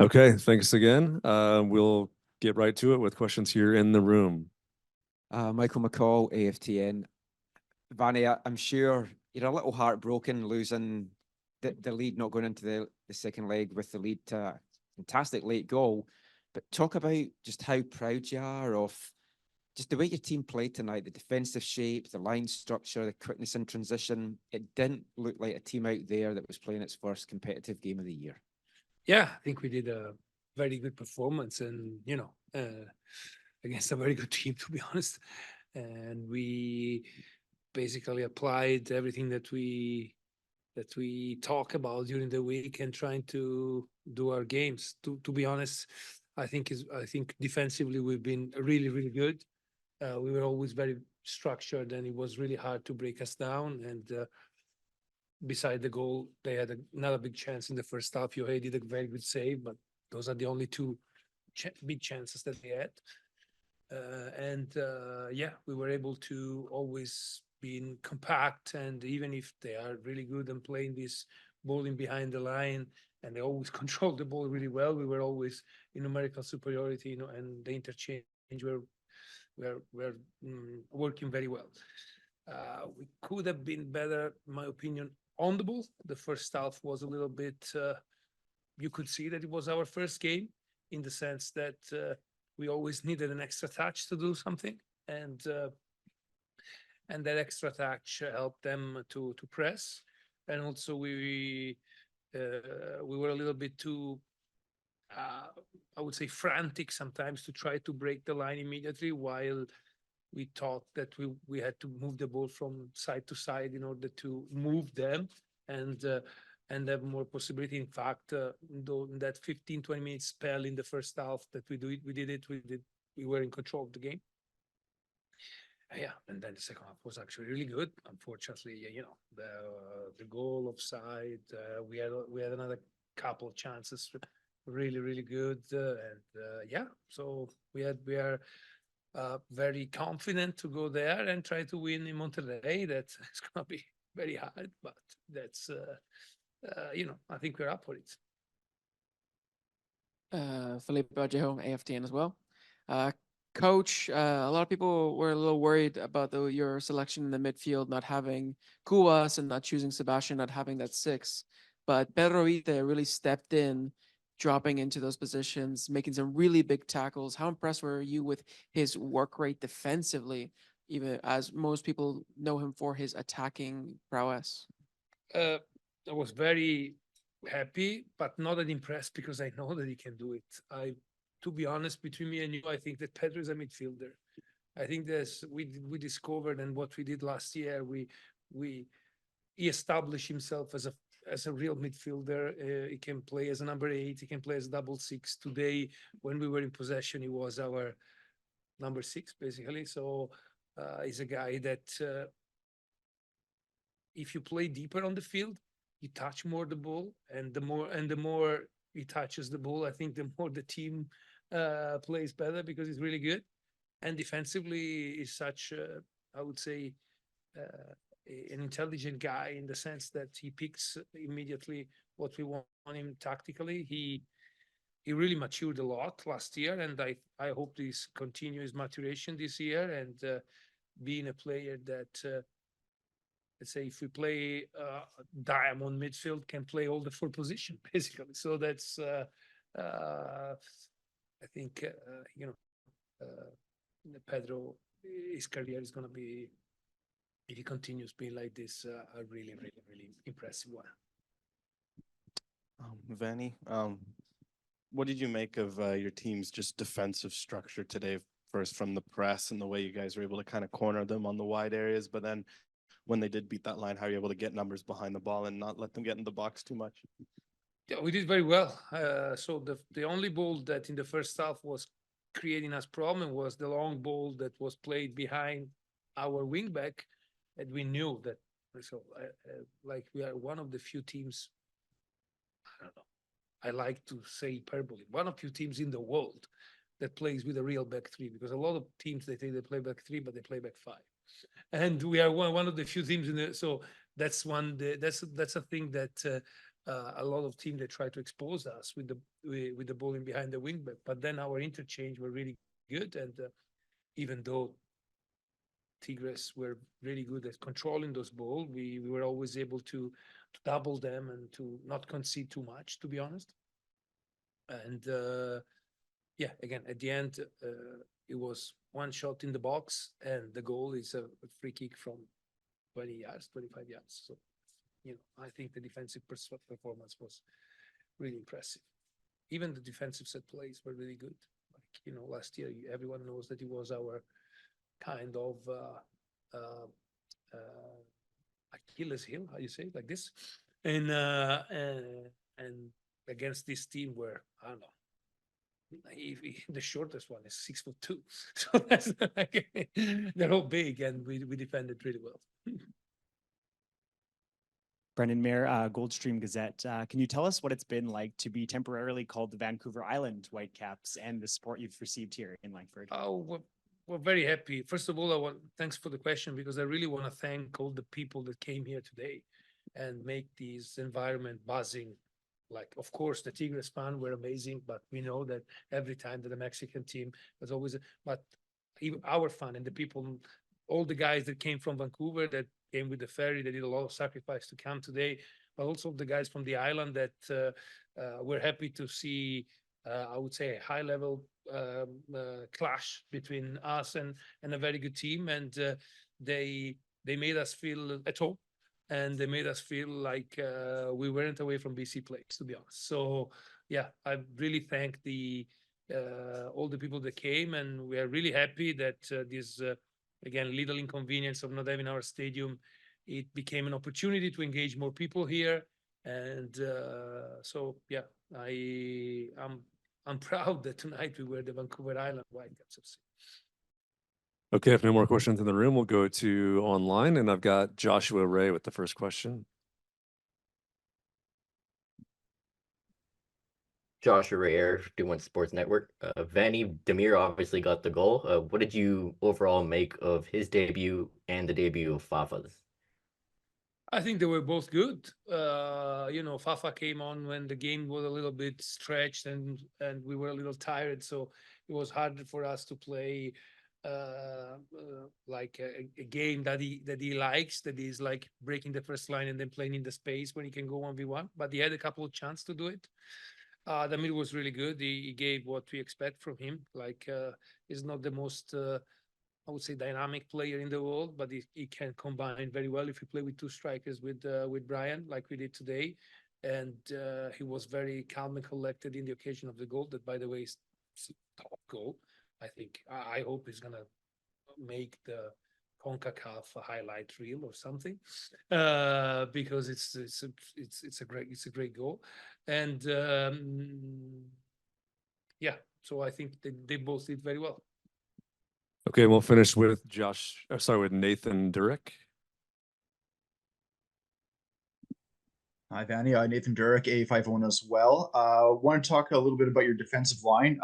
Okay, thanks again. We'll get right to it with questions here in the room. Michael McCall, AFTN. Vanni, I'm sure you're a little heartbroken losing the lead, not going into the second leg with the lead to a fantastic late goal. But talk about just how proud you are of just the way your team played tonight, the defensive shape, the line structure, the quickness in transition. It didn't look like a team out there that was playing its first competitive game of the year. Yeah, I think we did a very good performance and, against a very good team, to be honest. And we basically applied everything that we talk about during the week and trying to do our games. To be honest, I think defensively we've been really, really good. We were always very structured and it was really hard to break us down. And beside the goal, they had another big chance in the first half. Yohei did a very good save, but those are the only two big chances that they had. We were able to always be compact, and even if they are really good and playing this bowling behind the line, and they always control the ball really well, we were always in numerical superiority, and the interchange were working very well. We could have been better, in my opinion, on the ball. The first half was a little bit, you could see that it was our first game in the sense that we always needed an extra touch to do something. And that extra touch helped them to press. And also we were a little bit too, I would say, frantic sometimes to try to break the line immediately, while we thought that we had to move the ball from side to side in order to move them and have more possibility. In fact, in that 15-20 minute spell in the first half that we were in control of the game. And then the second half was actually really good. Unfortunately, the goal offside, we had another couple of chances, really, really good. So we are very confident to go there and try to win in Monterrey. That's it's gonna be very hard, but that's I think we're up for it. Felipe Bajejo, AFTN as well. Coach, a lot of people were a little worried about your selection in the midfield, not having Cubas and not choosing Sebastian, not having that 6. But Pedro Ite really stepped in, dropping into those positions, making some really big tackles. How impressed were you with his work rate defensively, even as most people know him for his attacking prowess? I was very happy, but not that impressed because I know that he can do it. To be honest, between me and you, I think that Pedro is a midfielder. I think we discovered, and what we did last year, he established himself as a real midfielder. He can play as a number 8. He can play as double 6. Today, when we were in possession, he was our number 6, basically. So he's a guy that if you play deeper on the field, you touch more the ball, and the more he touches the ball, I think the more the team plays better because he's really good. And defensively is such, I would say, an intelligent guy in the sense that he picks immediately what we want him tactically. He really matured a lot last year, and I hope this continues maturation this year, and being a player that let's say if we play diamond midfield, can play all the 4 positions basically. So that's I think Pedro, his career is going to be, if he continues being like this, a really, really, really impressive one. Vanni, what did you make of your team's just defensive structure today? First from the press and the way you guys were able to kind of corner them on the wide areas, but then when they did beat that line, how are you able to get numbers behind the ball and not let them get in the box too much? Yeah, we did very well. So the only ball that in the first half was creating us problem was the long ball that was played behind our wingback, and we knew that. So like we are one of the few teams, I don't know, I like to say hyperbole, one of few teams in the world that plays with a real back 3, because a lot of teams, they say they play back 3, but they play back 5. And we are one of the few teams in the, so that's a thing that a lot of teams that try to expose us with the ball in behind the wing, but then our interchange were really good, and even though Tigres were really good at controlling those balls, we were always able to double them and to not concede too much, to be honest. And yeah, again, at the end, it was one shot in the box, and the goal is a free kick from 20 yards, 25 yards. So, I think the defensive performance was really impressive. Even the defensive set plays were really good. Like, last year, everyone knows that it was our kind of Achilles heel, how you say it, like this, and against this team where I don't know, the shortest one is 6'2", so that's like, they're all big, and we defended really well. Brendan Mayer, Goldstream Gazette. Can you tell us what it's been like to be temporarily called the Vancouver Island Whitecaps and the support you've received here in Langford? Oh, we're very happy. First of all, thanks for the question, because I really want to thank all the people that came here today and make this environment buzzing. Like, of course, the Tigres fan were amazing, but we know that every time that the Mexican team was always, but even our fan and the people, all the guys that came from Vancouver, that came with the ferry, they did a lot of sacrifice to come today, but also the guys from the island that were happy to see, I would say, a high level clash between us and a very good team. And they made us feel at home. And they made us feel like we weren't away from BC place, to be honest. So yeah, I really thank all the people that came, and we are really happy that this again little inconvenience of not having our stadium, it became an opportunity to engage more people here. And so yeah, I'm proud that tonight we were the Vancouver Island Whitecaps. Okay, if no more questions in the room, we'll go to online, and I've got Joshua Ray with the first question. Joshua Ray, doing Sports Network. Vanni Demir obviously got the goal. What did you overall make of his debut and the debut of Fafa's? I think they were both good. Fafa came on when the game was a little bit stretched and we were a little tired, so it was harder for us to play like a game that he likes, that is like breaking the first line and then playing in the space when he can go 1v1. But he had a couple of chances to do it. Damir was really good. He gave what we expect from him. Like he's not the most I would say dynamic player in the world, but he can combine very well if you play with two strikers with Brian, like we did today. And he was very calm and collected in the occasion of the goal. That, by the way, is top goal. I think I hope he's gonna make the CONCACAF highlight reel or something, because it's a great goal. And yeah, so I think they both did very well. Okay, we'll finish with with Nathan Durek. Hi, Vanni. Nathan Durek, A51 as well. Want to talk a little bit about your defensive line.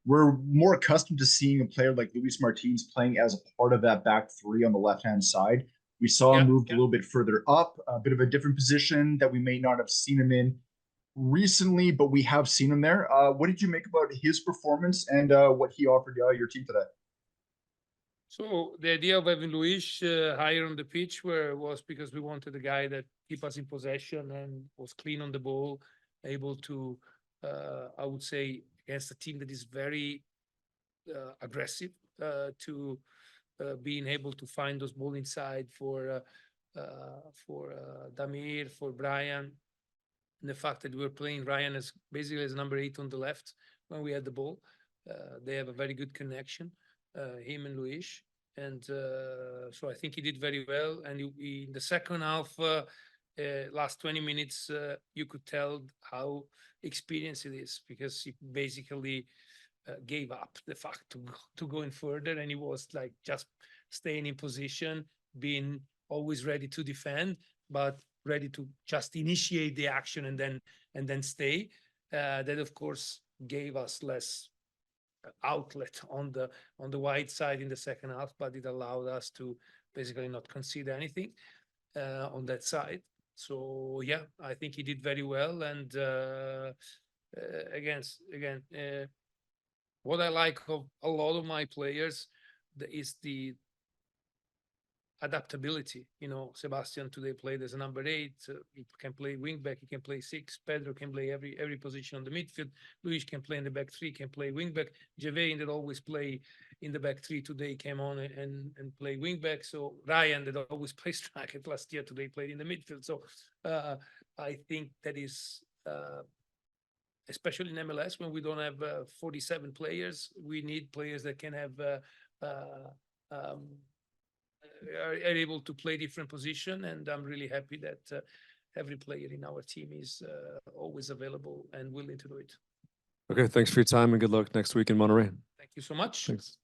We're more accustomed to seeing a player like Luis Martins playing as a part of that back three on the left-hand side. We saw him moved a little bit further up, a bit of a different position that we may not have seen him in recently, but we have seen him there. What did you make about his performance and what he offered your team today? So the idea of having Luis higher on the pitch was because we wanted a guy that keep us in possession and was clean on the ball, able to, I would say, against a team that is very aggressive, to being able to find those ball inside for Damir, for Brian, and the fact that we were playing Ryan as basically as number 8 on the left when we had the ball. They have a very good connection, him and Luis. And so I think he did very well. And in the second half, last 20 minutes, you could tell how experienced it is, because he basically gave up the fact to go in further, and he was like just staying in position, being always ready to defend, but ready to just initiate the action and then stay. That of course gave us less outlet on the wide side in the second half, but it allowed us to basically not concede anything on that side. So yeah, I think he did very well. And again, what I like of a lot of my players is the adaptability. You know, Sebastian today played as a number 8. He can play wing back. He can play 6. Pedro can play every position on the midfield. Luis can play in the back 3. Can play wing back. Javain that always play in the back 3 today came on and play wing back. So Ryan that always plays striker last year today played in the midfield. So I think that is. Especially in MLS, when we don't have 47 players, we need players that can have are able to play different position, and I'm really happy that every player in our team is always available and willing to do it. Okay, thanks for your time and good luck next week in Monterrey. Thank you so much. Thanks.